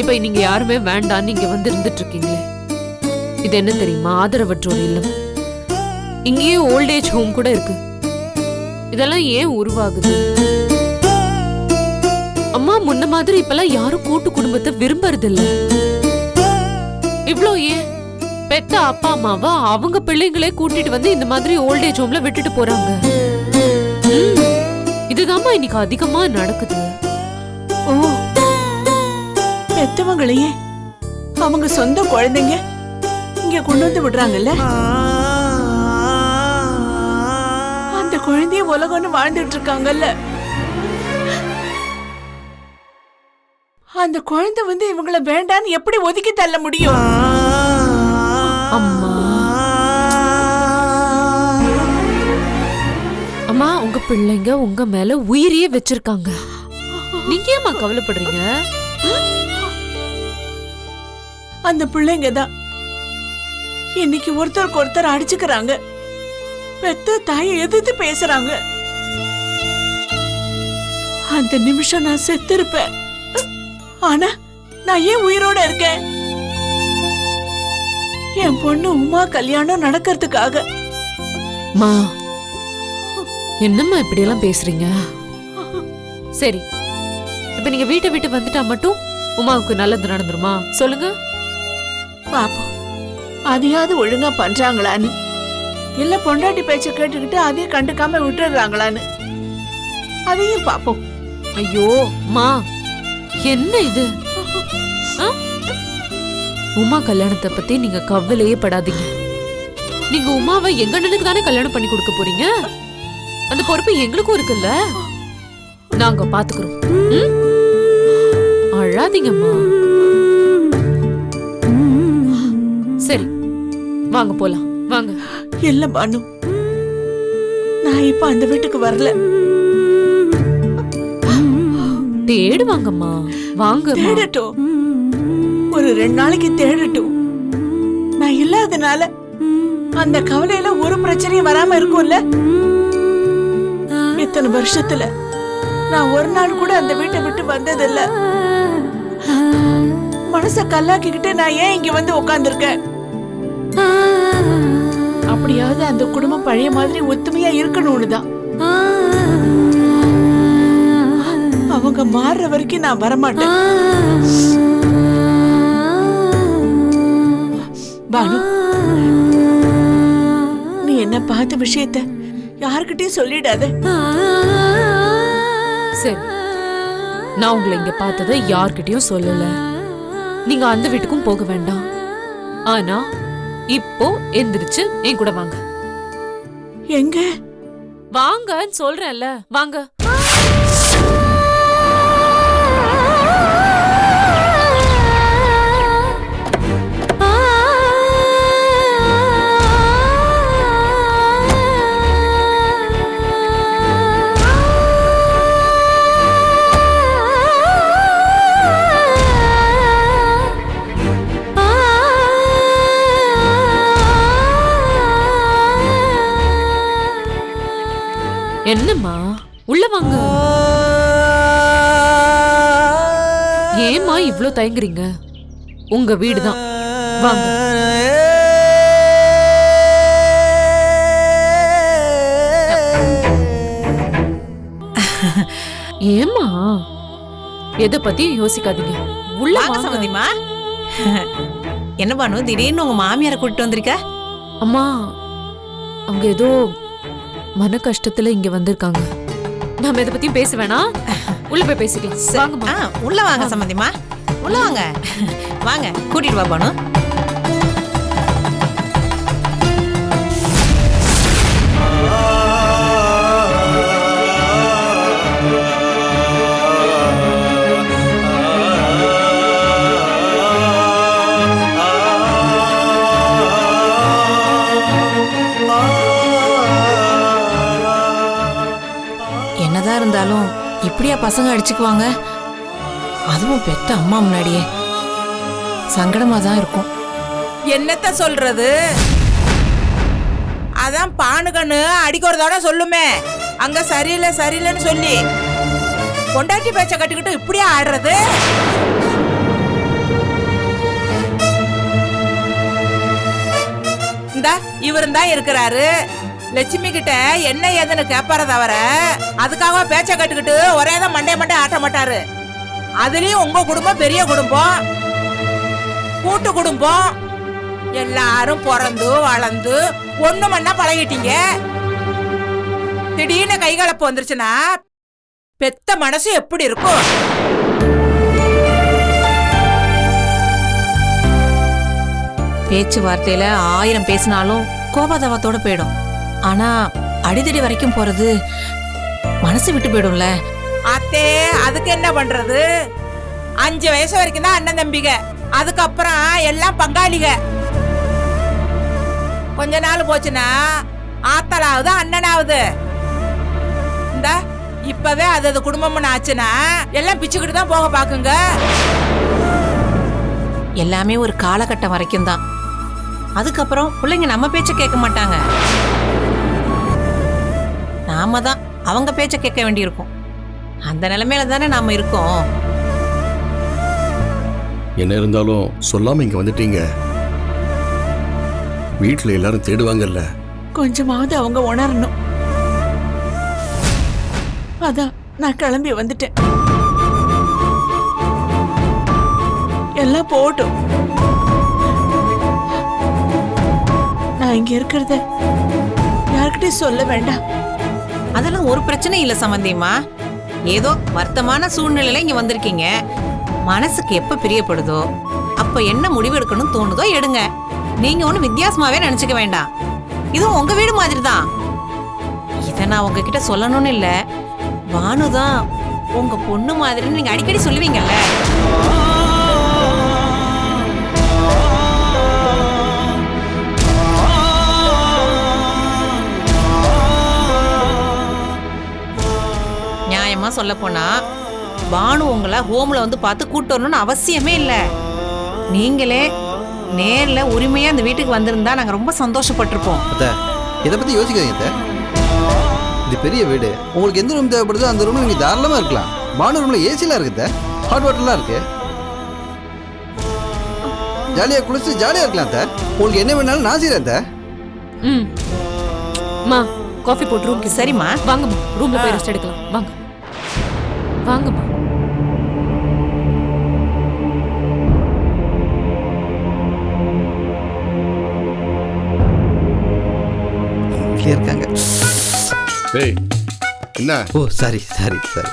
இப்ப நீங்க யாருமே வேண்டாம் நீங்க வந்து இருந்துட்டு இருக்கீங்களே, இது என்ன தெரியுமா? ஆதரவற்றோர் இல்லம். இங்கேயே ஓல்ட் ஏஜ் ஹோம் கூட இருக்கு. இதெல்லாம் ஏன் உருவாகுது? அம்மா முன்ன மாதிரி இப்பெல்லாம் யாரும் கூட்டு குடும்பத்தை விரும்புறது இல்ல. இவ்ளோ ஏன் பெத்த அப்பா அம்மாவா அவங்க பிள்ளைங்களே கூட்டிட்டு வந்து இந்த மாதிரி ஓல்ட் ஏஜ் ஹோம்ல விட்டுட்டு போறாங்க. இதுதாம்மா இன்னைக்கு அதிகமா நடக்குது. ஓ, பெத்தவங்களையே அவங்க சொந்த குழந்தைங்க இங்க கொண்டு வந்து விடுறாங்கல்ல. அந்த குழந்தைய உலகம்னு வாழ்ந்துட்டு இருக்காங்கல்ல. அந்த குழந்தை வந்து இவங்கள வேண்டான்னு எப்படி ஒதுக்கி தள்ள முடியும்? அம்மா அம்மா உங்க பிள்ளைங்க உங்க மேல உயிரியே வச்சிருக்காங்க. நீங்க ஏமா கவலைப்படுறீங்க? அந்த பிள்ளைங்க தான் இன்னைக்கு ஒருத்தருக்கு ஒருத்தர் அடிச்சுக்கிறாங்க, பெத்த தாயை எதிர்த்து பேசுறாங்க. அந்த நிமிஷம் நான் செத்து இருப்பேன். ஆனா நான் ஏன் உயிரோட இருக்கேன்? என் பொண்ணு உமா கல்யாணம் நடக்கிறதுக்காக. மா என்னம்மா இப்படி எல்லாம் பேசுறீங்க? சரி, இப்ப நீங்க வீட்டை விட்டு வந்துட்டா மட்டும் உமாவுக்கு நல்லது நடந்துருமா? சொல்லுங்க பாப்போம், அதையாவது ஒழுங்கா பண்றாங்களான்னு, இல்ல பொண்டாட்டி பேச்ச கேட்டுக்கிட்டு அதையும் கண்டுக்காம விட்டுடுறாங்களான்னு அதையும் பாப்போம். ஐயோ மா, என்ன இது? உமா கல்யாணத்தை பத்தி நீங்க கவலையே படாதீங்க. நீங்க உமாவை எங்க அண்ணனுக்கு தானே கல்யாணம் பண்ணி கொடுக்க போறீங்க. அந்த பொறுப்பு எங்களுக்கும் இருக்குல்ல, நாங்க பாத்துக்கிறோம். அழாதீங்கம்மா. சரி வாங்க போலாம், வாங்க. இல்ல பானு, நான் இப்ப அந்த வீட்டுக்கு வரல. தேடுவாங்கம்மா, வாங்க. தேடட்டும், ஒரு 2 நாளைக்கு தேடட்டும். நான் இல்லாதனால அந்த கவலையில ஒரு பிரச்சனையும் வராம இருக்கும்ல. இத்தனை வருஷத்துல நான் ஒரு நாள் கூட அந்த வீட்டை விட்டு வந்ததில்ல. மனச கல்லாக்கிக்கிட்டு நான் ஏன் இங்க வந்து உட்கார்ந்துருக்கேன்? அப்படியாவது அந்த குடும்பம் பழைய மாதிரி ஒத்துமையா இருக்கணும்னு தான். அவங்க மாறுற வரைக்கும் நான் வரமாட்டேன். பானு, நீ என்ன பார்த்த விஷயத்த யாருக்கிட்டையும் சொல்லிடாத. சரி, நான் உங்களை இங்க பார்த்ததை யார்கிட்டயும் சொல்லல. நீங்க அந்த வீட்டுக்கும் போக வேண்டாம். ஆனா இப்போ எந்திரிச்சு என் கூட வாங்க. எங்க? வாங்கன்னு சொல்றேன்ல, வாங்க. என்னம்மா, உள்ள வாங்க. ஏம்மா இவ்ளோ தயங்குறீங்க? உங்க வீடுதான், வாங்க. ஏம்மா எதை பத்தியும் யோசிக்காதீங்க, உள்ள வாங்க. சம்பந்திமா, என்ன பானு திடீர்னு உங்க மாமியாரை கூட்டிட்டு வந்திருக்க? அம்மா அவங்க ஏதோ மன கஷ்டத்துல இங்க வந்திருக்காங்க. நாம எதை பத்தியும் பேச வேணாம், உள்ள போய் பேசிக்கலாம். உள்ள வாங்க சம்பந்திமா, உள்ள வாங்க. வாங்க, கூட்டிட்டு வா பானு. என்னதான் இருந்தாலும் இப்படியா பசங்க அடிச்சுக்குவாங்க? அதுவும் பெத்த அம்மா முன்னாடியே சங்கடமா தான் இருக்கும். என்னத்த சொல்றது? அதான் பானுகன்னு அடிக்கிறதோட சொல்லுமே, அங்க சரியில்லை சரியில்லைன்னு சொல்லி பொண்டாட்டி பேச்ச கட்டிக்கிட்டு இப்படியே ஆடுறது. இந்த இவரும் தான் இருக்கிறாரு. லட்சுமி கிட்ட என்ன ஏதுன்னு கேட்பார தவிர அதுக்காக பேச்ச கட்டுக்கிட்டு ஒரே தான் மண்டே ஆட்ட மாட்டாரு. அதுலயும் உங்க குடும்பம் பெரிய குடும்பம், கூட்டு குடும்பம். எல்லாரும் பிறந்து வளர்ந்து ஒண்ணு மண்ணா பழகிட்டீங்க. திடீர்னு கைகலப்பு வந்துருச்சுன்னா பெத்த மனசு எப்படி இருக்கும்? பேச்சுவார்த்தையில 1000 பேசினாலும் கோபதாபத்தோட போயிடும். ஆனா அடிதடி வரைக்கும் போறது மனசு விட்டு போயிடும்ல. அத்தே அதுக்கு என்ன பண்றது? 5 வயசு வரைக்கும் தான் அண்ணன் தம்பிக, அதுக்கப்புறம் எல்லாம் பங்காளிக. கொஞ்ச நாள் போச்சுன்னா ஆத்தலாவது அண்ணனாவது. இந்த இப்பவே அது குடும்பம்னு ஆச்சுன்னா எல்லாம் பிச்சுக்கிட்டு தான் போக பாக்குங்க. எல்லாமே ஒரு காலகட்டம் வரைக்கும் தான். அதுக்கப்புறம் பிள்ளைங்க நம்ம பேச்ச கேட்க மாட்டாங்க. நாம தான் அவங்க பேச்ச கேட்க வேண்டியிருக்கும். அந்த நிலைமையில தானே நாம இருக்கோம். என்ன இருந்தாலும் சொல்லாம இங்க வந்துட்டீங்க. வீட்டுல எல்லாரும் தேடுவாங்கல்ல. கொஞ்சமாவது அவங்க உணரணும். அதான் நான் கிளம்பி வந்துட்டேன். எல்லாம் போட்டும். நான் இங்க இருக்கிறத யார்கிட்டயும் சொல்ல வேண்டாம். அதெல்லாம் ஒரு பிரச்சனை இல்ல சம்பந்தியம்மா. ஏதோ வருத்தமான சூழ்நிலையில இங்க வந்திருக்கீங்க. மனசுக்கு எப்ப பிரியப்படுதோ அப்ப என்ன முடிவு எடுக்கணும் தோணுதோ எடுங்க. நீங்க ஒண்ணு வித்தியாசமாவே நினைச்சுக்க வேண்டாம். இதுவும் உங்க வீடு மாதிரி தான். இத நான் உங்ககிட்ட சொல்லணும்னு இல்ல, பானுதான் உங்க பொண்ணு மாதிரின்னு நீங்க அடிக்கடி சொல்லுவீங்கல்ல. நியாயமா சொல்ல போனா பானு உங்களை ஹோம்ல வந்து பார்த்து கூட்டு வரணும்னு அவசியமே இல்லை. நீங்களே நேர்ல உரிமையா அந்த வீட்டுக்கு வந்திருந்தா நாங்க ரொம்ப சந்தோஷப்பட்டிருப்போம். அத்தை இதை பத்தி யோசிக்காதீங்க அத்தை. இது பெரிய வீடு. உங்களுக்கு எந்த ரூம் தேவைப்படுதோ அந்த ரூம்ல நீங்க தாராளமா இருக்கலாம். பானு ரூம்ல ஏசிலாம் இருக்கு, ஹாட் வாட்டர்லாம் இருக்கு. ஜாலியா குளிச்சு ஜாலியா இருக்கலாம் அத்தை. உங்களுக்கு என்ன வேணாலும் நான் செய்யறேன் அத்தை. மா காஃபி போட்டு ரூம்க்கு. சரிம்மா வாங்கம்மா, ரூம்ல போய் ரெஸ்ட் எடுக்கலாம். வாங்க வாங்கம்மா. இருக்காங்க. ஏய் என்ன? ஓ சாரி சாரி சாரி.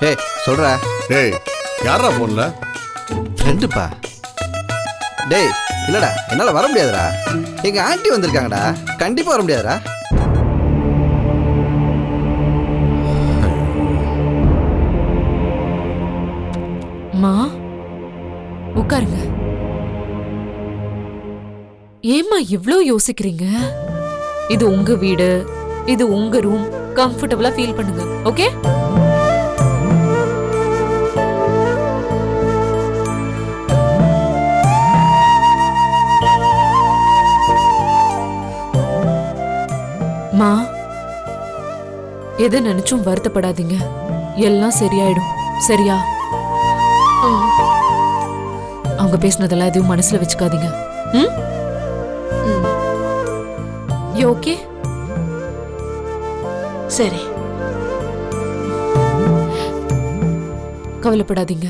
ஏய் சொல்றா. ஏய் யாரா போன்ல? ஃப்ரெண்டுப்பா. டேய் இல்லடா என்னால வர முடியாதுடா. எங்க ஆண்டி வந்திருக்காங்கடா. கண்டிப்பா வர முடியாதுடா. மா உட்காருங்க. ஏம்மா இவ்ளோ யோசிக்கிறீங்க? இது உங்க வீடு, இது உங்க ரூம். கம்ஃபர்டபுளா ஃபீல் பண்ணுங்க. ஓகே? மா எதை நினைச்சும் வருத்தப்படாதீங்க. எல்லாம் சரியாயிடும். சரியா? அவங்க பேசினதெல்லாம் எதுவும் மனசுல வச்சுக்காதீங்க. You okay? சரி, கவலைப்படாதீங்க.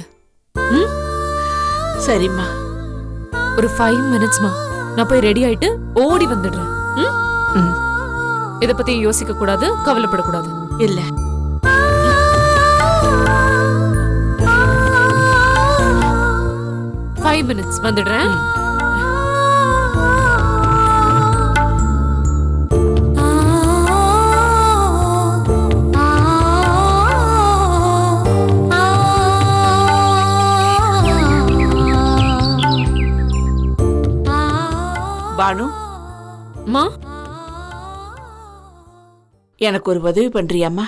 சரிம்மா. ஒரு 5 மினிட்ஸ்மா, நான் போய் ரெடி ஆயிட்டு ஓடி வந்துடுறேன். இத பத்தி யோசிக்க கூடாது, கவலைப்படக்கூடாது. இல்ல 5 மினிட்ஸ் வந்துடுறேன். பானு, மா எனக்கு ஒரு உதவி பண்றியாம்மா?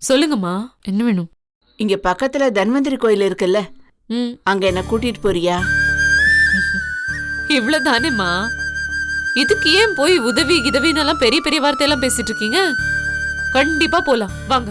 சொல்லுங்கம்மா, என்ன வேணும்? இங்க பக்கத்துல தன்வந்திரி கோயில் இருக்குல்ல, அங்க என்ன கூட்டிட்டு போறியா? இவ்வளவுதானேம்மா. இதுக்கு ஏன் போய் உதவி கிதவின்னு பெரிய பெரிய வார்த்தையெல்லாம் பேசிட்டு இருக்கீங்க? கண்டிப்பா போலாம், வாங்க.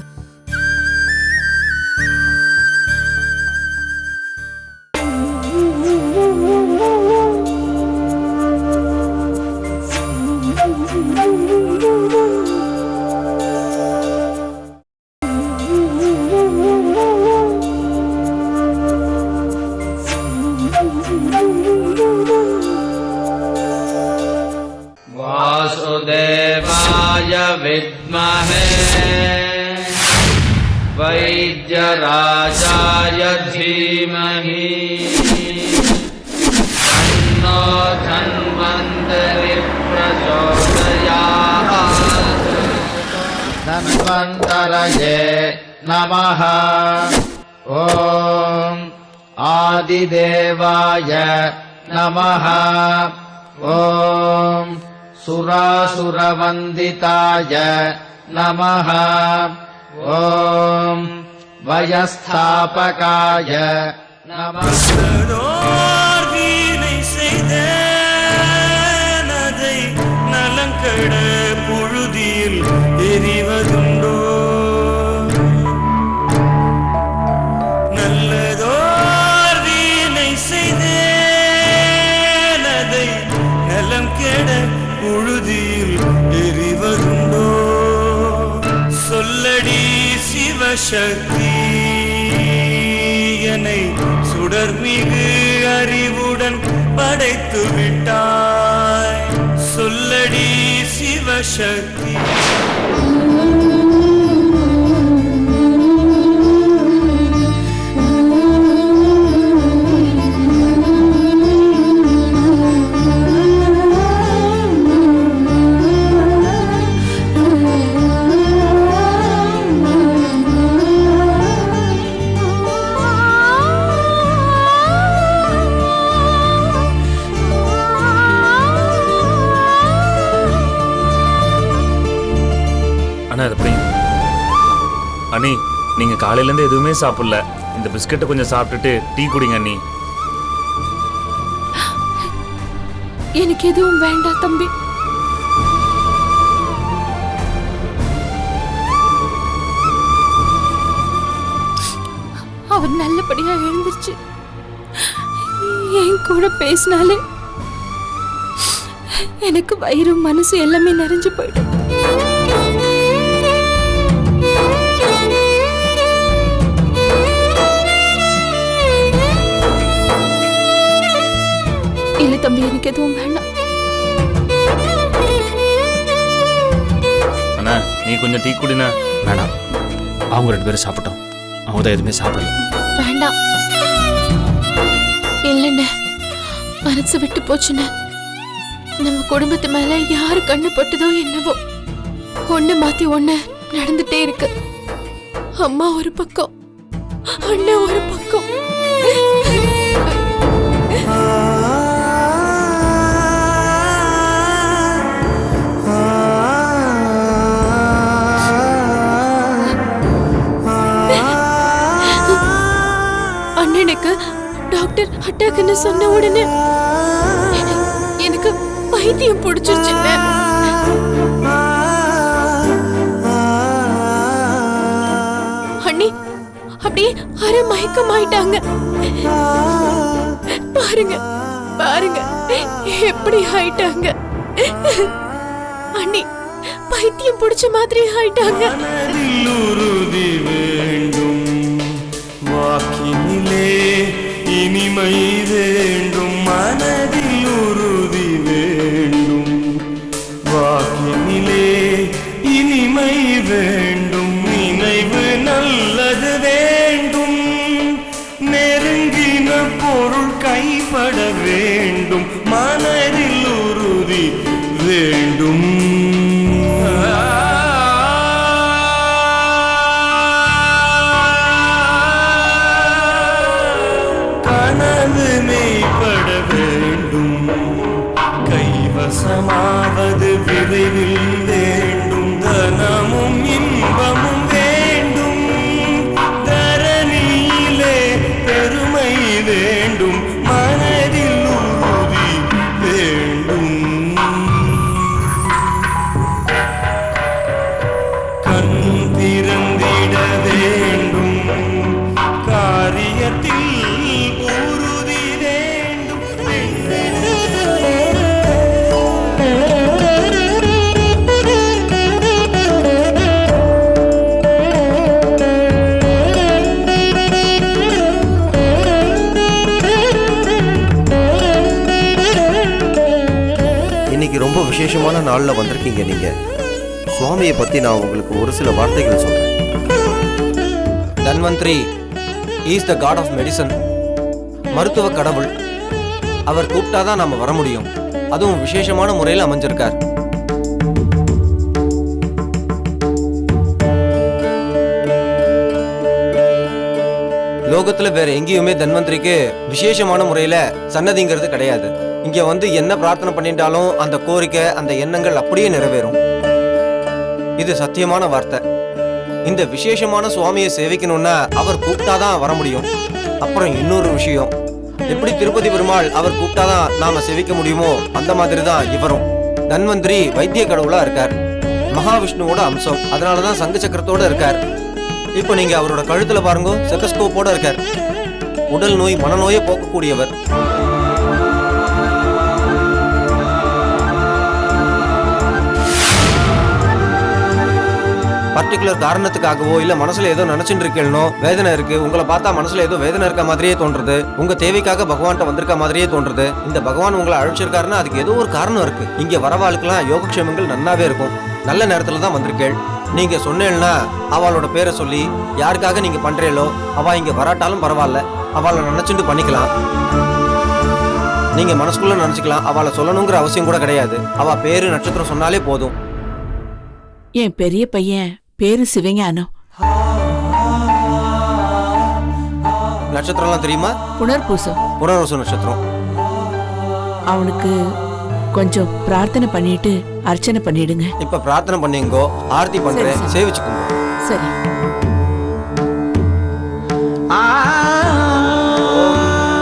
देवाय विद्महे वैद्यराजाय धीमहि तन्नो धन्वन्तरि प्रचोदयात् धन्वन्तरये नमः ॐ आदिदेवाय नमः ॐ सुरासुरवन्दिताय नमः ॐ वयस्थापकाय नमः நலங்கட புழுதியில் எரிவதுண்டோ நல்லதோர் வீணை செய்தேன் அதை நலம் கெட புழுதியில் எரிவதுண்டோ சொல்லடி சிவசக்தி என்னை சுடர்மிகு அறிவுடன் படைத்து விட்டாய் சொல்லடி சிவசக்தி அண்ணி நீங்க காலையில இருந்து எதுவுமே சாப்பிடல, இந்த பிஸ்கட்டை கொஞ்சம் சாப்பிட்டுட்டு டீ குடிங்க அண்ணி. எனக்கு எதுவும் வேண்டாம் தம்பி. அவர் நல்லபடியா எழுந்துருச்சு என் கூட பேசினாலே எனக்கு வயிறு மனசு எல்லாமே நிறைஞ்சு போயிடும். இல்ல தம்பி, எனக்கு எதுவும் வேண்டாம். அண்ணா நீ கொஞ்சம் டீ குடினா. வேணாம், அவங்க 2 பேரும் சாப்பிட்டோம், அவங்க தான் எதுவுமே சாப்பிடல. வேண்டாம் இல்லைண்ண, மனசு விட்டு போச்சுண்ண. நம்ம குடும்பத்து மேல யாரு கண்ணு பட்டுதோ என்னவோ, ஒண்ணு மாத்தி ஒண்ணு நடந்துட்டே இருக்கு. அம்மா ஒரு பக்கம், அண்ணன் ஒரு பக்கம். அண்ணனுக்கு டாக்டர் அட்டாக்னு சொன்ன உடனே எனக்கு பைத்தியம் பிடிச்சிருச்சு. அண்ணி அப்படியே அரை மயக்கம் ஆயிட்டாங்க. பாருங்க பாருங்க எப்படி ஆயிட்டாங்க. அண்ணி பைத்தியம் பிடிச்ச மாதிரி ஆயிட்டாங்க. வாக்கினிலே இனிமை வேண்டும், மனதில் உறுதி வேண்டும். வாக்கினிலே இனிமை வேண்டும், நினைவு நல்லது வேண்டும். நெருங்கின பொருள் கைப்பட வேண்டும், மனதில் உறுதி வேண்டும். கைவசமாவது விரைவில் வேண்டும், தனமும் இன்பமும் வேண்டும். தரணியிலே பெருமை வேண்டும், மனதில் நாளில் வந்திருக்கீங்க நீங்கள். சுவாமியை பற்றி நான் உங்களுக்கு ஒரு சில வார்த்தைகள் சொல்கிறேன். Dhanvantari is the god of medicine. மருத்துவ கடவுள். அவர் கூப்பிட்டாதான் நாம வர முடியும். அதுவும் விசேஷமான முறையில் அமைஞ்சிருக்கார். லோகத்துல வேற எங்கேயுமே தன்வந்திரிக்கு விசேஷமான முறையில சன்னதிங்கிறது கிடையாது. இங்க வந்து என்ன பிரார்த்தனை பண்ணிட்டாலும் அந்த கோரிக்கை, அந்த எண்ணங்கள் அப்படியே நிறைவேறும். இது சத்தியமான வார்த்தை. இந்த விசேஷமான சுவாமியை சேவிக்கணும்னா அவர் கூப்பிட்டாதான் வர முடியும். அப்புறம் இன்னொரு விஷயம், எப்படி திருப்பதி பெருமாள் அவர் கூப்பிட்டாதான் நாம சேவிக்க முடியுமோ அந்த மாதிரி தான் இவரும். தன்வந்திரி வைத்திய கடவுளா இருக்கார். மகாவிஷ்ணுவோட அம்சம். அதனாலதான் சங்கு சக்கரத்தோட இருக்கார். இப்போ நீங்க அவரோட கழுத்துல பாருங்க, செத்தஸ்கோப்போட இருக்கார். உடல் நோய் மனநோயை போக்கக்கூடியவர். பர்டிகுலர் காரணத்துக்காகவோ இல்ல மனசுல ஏதோ நினைச்சுட்டு இருக்கேனோ, வேதனை இருக்கு, உங்களை பார்த்தா மனசுல ஏதோ வேதனை இருக்க மாதிரியே தோன்றது, உங்க தேவைக்காக பகவான்கிட்ட வந்திருக்க மாதிரியே தோன்றது. இந்த பகவான் உங்களை அழைச்சிருக்காருன்னா அதுக்கு ஏதோ ஒரு காரணம் இருக்கு. இங்க வரவாளுக்கெல்லாம் யோகக்ஷேமங்கள் நன்னாவே இருக்கும். நல்ல நேரத்துல தான் வந்திருக்கேள். நீங்க சொன்னேன்னா அவளோட பேரை சொல்லி யாருக்காக நீங்க பண்றீங்களோ அவ இங்க வராட்டாலும் பரவாயில்ல, அவளை நினைச்சுட்டு பண்ணிக்கலாம். நீங்க மனசுக்குள்ள நினைச்சுக்கலாம். அவளை சொல்லணுங்கிற அவசியம் கூட கிடையாது. அவ பேரு நட்சத்திரம் சொன்னாலே போதும். என் பெரிய பையன் பேரு சிவஞானம். நட்சத்திரம்லாம் தெரியுமா? புனர்பூசம். புனர்வசு நட்சத்திரம். அவனுக்கு கொஞ்சம் பிரார்த்தனை பண்ணிட்டு அர்ச்சனை பண்ணிடுங்க. இப்ப பிரார்த்தனை பண்ணீங்கோ, ஆர்த்தி பண்றேன், சேவிச்சுக்கோங்க. சரி.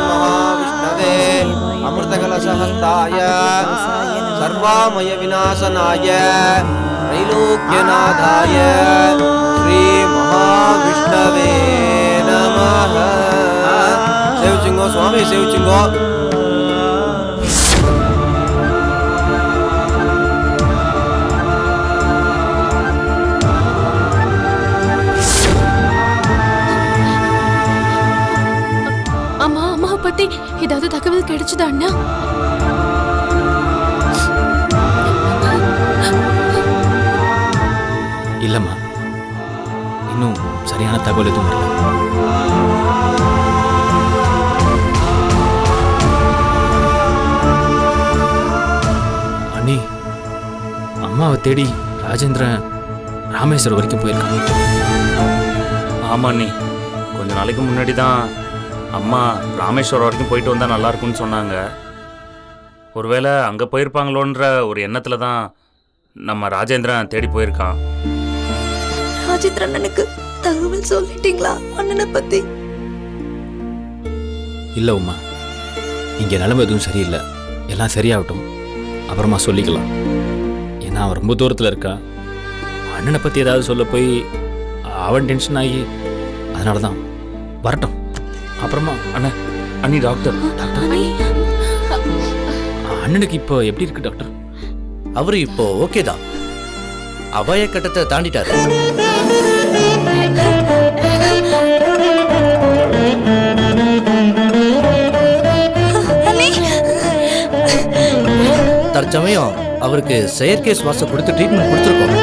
மகாவிஷ்ணவே அமிர்தகலசஹஸ்தாய சர்வாமய விநாசனாய त्रैलोक्यनाथाय श्री महाविष्णवे नमः. सेविचुंगो स्वामी, सेविचुंगो. அம்மா அம்மா பத்தி ஏதாவது தகவல் கிடைச்சதா அண்ணா? இல்லம்மா, இன்னும் சரியான தகவல் எதுவும் இல்லை. அண்ணி, அம்மாவை தேடி ராஜேந்திரன் ராமேஸ்வரம் வரைக்கும் போயிருக்காங்க. ஆமா அண்ணி, கொஞ்ச நாளைக்கு முன்னாடி தான் அம்மா ராமேஸ்வரம் வரைக்கும் போயிட்டு வந்தா நல்லா இருக்கும்னு சொன்னாங்க. ஒருவேளை அங்க போயிருப்பாங்களோன்ற ஒரு எண்ணத்துல தான் நம்ம ராஜேந்திரன் தேடி போயிருக்கான். ராஜேந்திர அண்ணனுக்கு தகவல் சொல்லிட்டீங்களா அண்ணனை பத்தி? இல்லை உமா, இங்கே நிலைமை எதுவும் சரியில்லை. எல்லாம் சரியாகட்டும், அப்புறமா சொல்லிக்கலாம். ஏன்னா அவன் ரொம்ப தூரத்தில் இருக்கா. அண்ணனை பற்றி ஏதாவது சொல்ல போய் அவன் டென்ஷன் ஆகி, அதனால தான் வரட்டும். அப்புறமா அண்ணா, அண்ணி டாக்டர் அண்ணனுக்கு இப்போ எப்படி இருக்கு டாக்டர்? அவரு இப்போ ஓகே தான். அபாய கட்டத்தை தாண்டிட்டாரு. தற்சமயம் அவருக்கு செயற்கை சுவாசம் கொடுத்து ட்ரீட்மெண்ட் கொடுத்துருக்கோம்.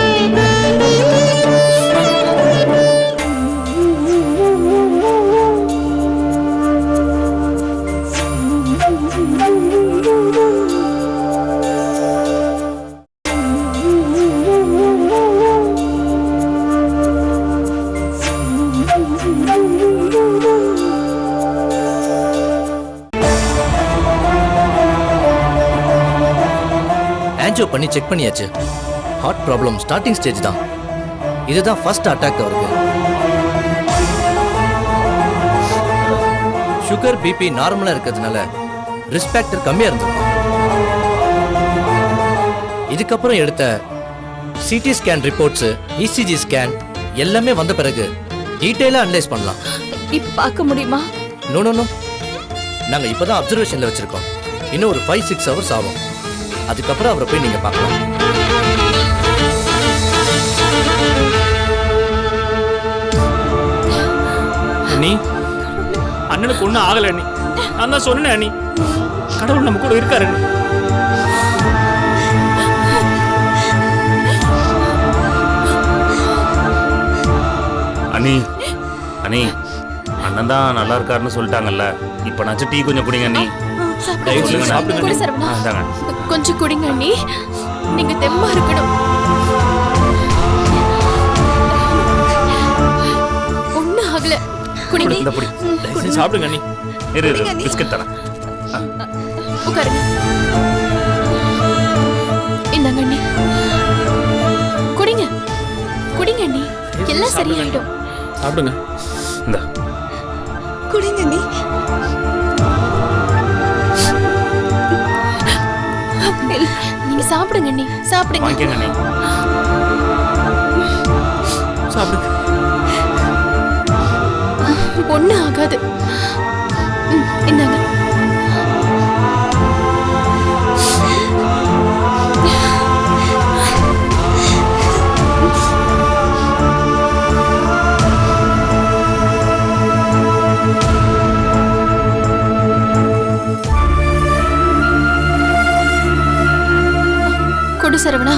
பண்ணி செக் பண்ணியாச்சு. ஹார்ட் ப்ராப்ளம் ஸ்டார்டிங் ஸ்டேஜ் தான். இதுதான் ஃபர்ஸ்ட் அட்டாக் அவருக்கு. சுகர் பிபி நார்மலா இருக்கிறதுனால ரிஸ்க் ஃபேக்டர் கம்மியா இருந்திருக்கும். இதுக்கப்புறம் எடுத்த CT scan reports, ECG scan எல்லாமே வந்த பிறகு டீடைலா அனலைஸ் பண்ணலாம். இப்ப பார்க்க முடியுமா? நோ நோ நோ, நாங்க இப்பதான் அப்சர்வேஷன்ல வச்சிருக்கோம். இன்னும் ஒரு 5-6 ஹவர்ஸ் ஆகும். அதுக்கப்புறம் அவரை போய் நீங்க பார்க்கலாம். அண்ணி, அண்ணனுக்கு ஒன்றும் ஆகலை அண்ணி. நான் தான் சொன்னேன் அண்ணி, கடவுள் நம்ம கூட இருக்காரு. அண்ணி அண்ணன் தான் நல்லா இருக்காருன்னு சொல்லிட்டாங்கல்ல, இப்போ நாச்சும் டீ கொஞ்சம் குடிங்க அண்ணி. குடி சரவணா. இந்தாங்க. கொஞ்சம் குடிங்க அண்ணி, நீங்க தெம்மா இருக்கணும். ஒண்ணும் ஆகல, குடிங்க. இந்த புடி. சாப்பிடுங்க அண்ணி. இரு பிஸ்கட் தரேன். உட்காருங்க. இந்தாங்க அண்ணி, குடிங்க குடிங்க அண்ணி, எல்லாம் சரியாயிடும். சாப்பிடுங்க. இந்த குடிங்க அண்ணி. நீங்க சாப்பிடுங்க அண்ணி, சாப்பிடுங்க. வாங்கிக்கங்க அண்ணி. சாப்பிடுங்க. ஒண்ணும் ஆகாது. இந்தாங்க. கொடு சரவணா.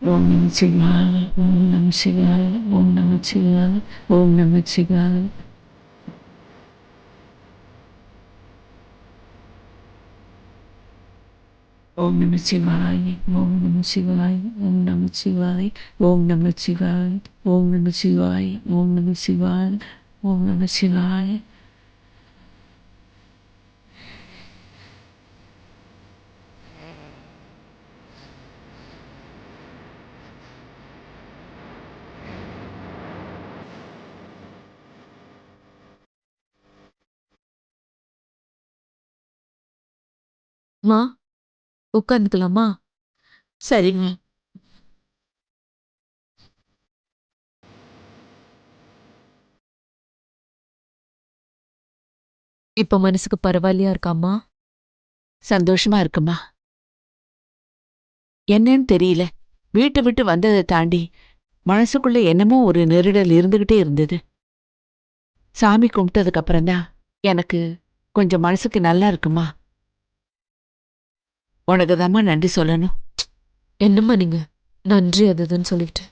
ஓம் நம சிவாய, ஓம் நம சிவாய, ஓம் நம சிவாய, ஓம் நம சிவாய. ஓம் நம சிவாய, ஓம் நம சிவாய, ஓம் நம சிவாய, ஓம் நம சிவாய, ஓம் நம சிவாய, ஓம் நம சிவாய, ஓம் நம சிவாய. மா உட்காந்துக்கலாமா? சரிங்க. இப்ப மனசுக்கு பரவாயில்லையா இருக்காமா? சந்தோஷமா இருக்குமா? என்னன்னு தெரியல, வீட்டை விட்டு வந்ததை தாண்டி மனசுக்குள்ள என்னமோ ஒரு நெருடல் இருந்துகிட்டே இருந்தது. சாமி கும்பிட்டதுக்கு அப்புறம்தான் எனக்கு கொஞ்சம் மனசுக்கு நல்லா இருக்குமா. உனக்கு தாம்மா நன்றி சொல்லணும். என்னம்மா நீங்க நன்றி அதுன்னு சொல்லிட்டு.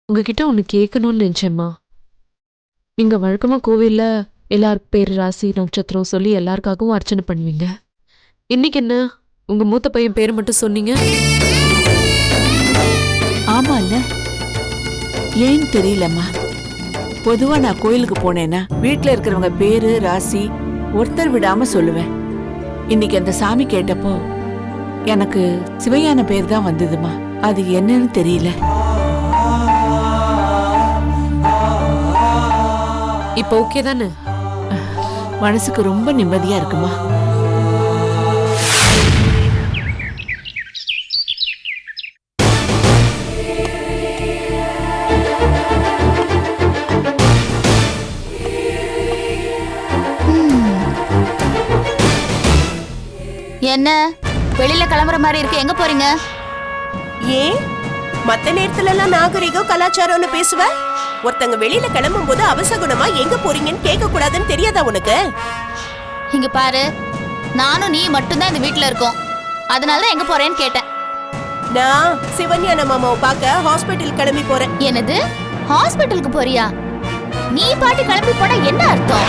உங்ககிட்ட ஒன்று கேட்கணும்னு நினைச்சேம்மா. நீங்க வழக்கமா கோவில்ல எல்லாருக்கு பேர், ராசி, நட்சத்திரம் சொல்லி எல்லாருக்காகவும் அர்ச்சனை பண்ணுவீங்க. இன்னைக்கு என்ன உங்க மூத்த பையன் பேர் மட்டும் சொன்னீங்க? ஆமா இல்ல, ஏன்னு தெரியலம்மா. பொதுவா நான் கோயிலுக்கு போனேன்னா வீட்டுல இருக்கிறவங்க பேரு, ராசி ஒருத்தர் விடாம சொல்லுவேன். இன்னைக்கு அந்த சாமி கேட்டப்போ எனக்கு சிவையான பேர் தான் வந்ததுமா. அது என்னன்னு தெரியல. இப்போ ஓகே தானே? மனசுக்கு ரொம்ப நிம்மதியா இருக்குமா. என்ன வெளியில கிளம்புற மாதிரி இருக்கு, எங்க போறீங்க? ஏன் மத்த நேரத்துல எல்லாம் நாகரிகம் கலாச்சாரம்னு பேசுவ? ஒருத்தங்க வெளியில கிளம்பும் போது அவசகுணமா எங்க போறீங்கன்னு கேட்க கூடாதுன்னு தெரியாதா உனக்கு? இங்க பாரு, நானும் நீ மட்டும்தான் இந்த வீட்டுல இருக்கோம், அதனாலதான் எங்க போறேன்னு கேட்டேன். நான் சிவன்யான மாமாவை பார்க்க ஹாஸ்பிட்டல் கிளம்பி போறேன். என்னது, ஹாஸ்பிட்டலுக்கு போறியா? நீ பாட்டு கிளம்பி போனா என்ன அர்த்தம்?